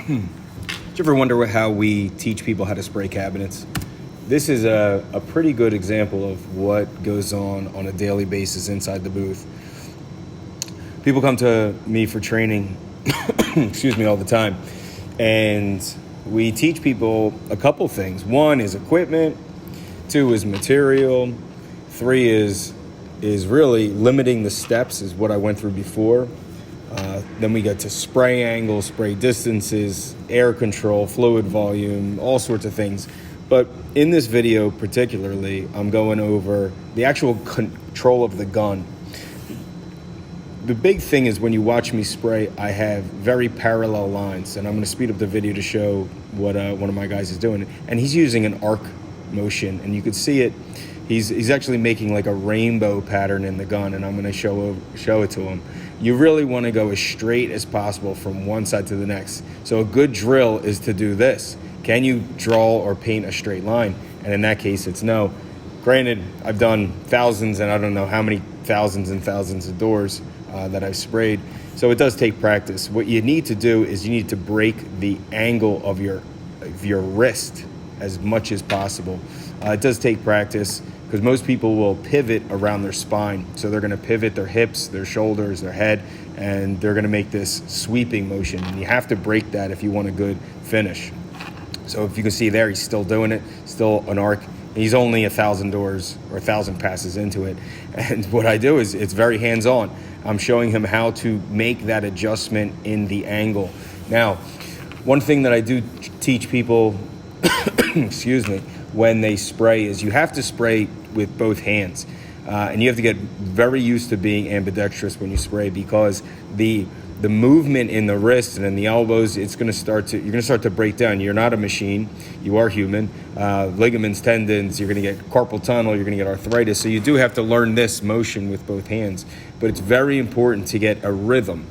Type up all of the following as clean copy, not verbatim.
Did you ever wonder how we teach people how to spray cabinets? This is a pretty good example of what goes on a daily basis inside the booth. People come to me for training, excuse me, all the time. And we teach people a couple things. One is equipment, two is material, three is really limiting the steps, is what I went through before. Then we get to spray angles, spray distances, air control, fluid volume, all sorts of things. But in this video particularly, I'm going over the actual control of the gun. The big thing is when you watch me spray, I have very parallel lines, and I'm going to speed up the video to show what one of my guys is doing. And he's using an arc motion, and you can see it. He's actually making like a rainbow pattern in the gun, and I'm going to show it to him. You really want to go as straight as possible from one side to the next. So a good drill is to do this. Can you draw or paint a straight line? And in that case, it's no. Granted, I've done thousands, and I don't know how many thousands and thousands of doors that I've sprayed. So it does take practice. What you need to do is you need to break the angle of your wrist as much as possible. It does take practice because most people will pivot around their spine. So they're going to pivot their hips, their shoulders, their head, and they're going to make this sweeping motion. And you have to break that if you want a good finish. So if you can see there, he's still doing it, still an arc. He's only 1,000 doors or 1,000 passes into it. And what I do is it's very hands-on. I'm showing him how to make that adjustment in the angle. Now, one thing that I do teach people, excuse me, when they spray is you have to spray with both hands. And you have to get very used to being ambidextrous when you spray, because the movement in the wrist and in the elbows, you're going to start to break down. You're not a machine. You are human. Ligaments, tendons, you're going to get carpal tunnel, you're going to get arthritis. So you do have to learn this motion with both hands. But it's very important to get a rhythm.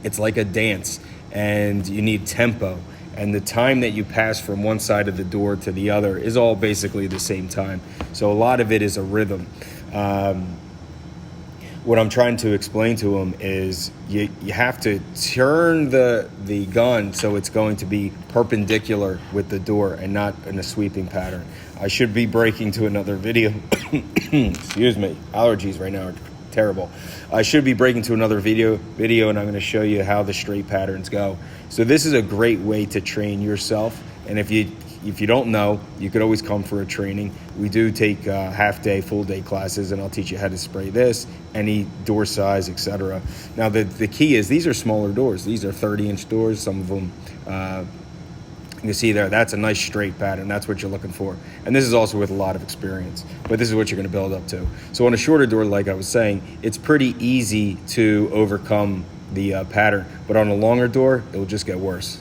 It's like a dance, and you need tempo. And the time that you pass from one side of the door to the other is all basically the same time. So a lot of it is a rhythm. What I'm trying to explain to him is you have to turn the gun so it's going to be perpendicular with the door and not in a sweeping pattern. I should be breaking to another video. Excuse me, allergies right now are terrible. I should be breaking to another video and I'm going to show you how the straight patterns go. So this is a great way to train yourself. And if you don't know, you could always come for a training. We do take half-day, full-day classes, and I'll teach you how to spray this, any door size, etc. Now, the key is these are smaller doors. These are 30-inch doors. Some of them, you can see there, that's a nice straight pattern. That's what you're looking for. And this is also with a lot of experience, but this is what you're going to build up to. So on a shorter door, like I was saying, it's pretty easy to overcome the pattern, but on a longer door, it will just get worse.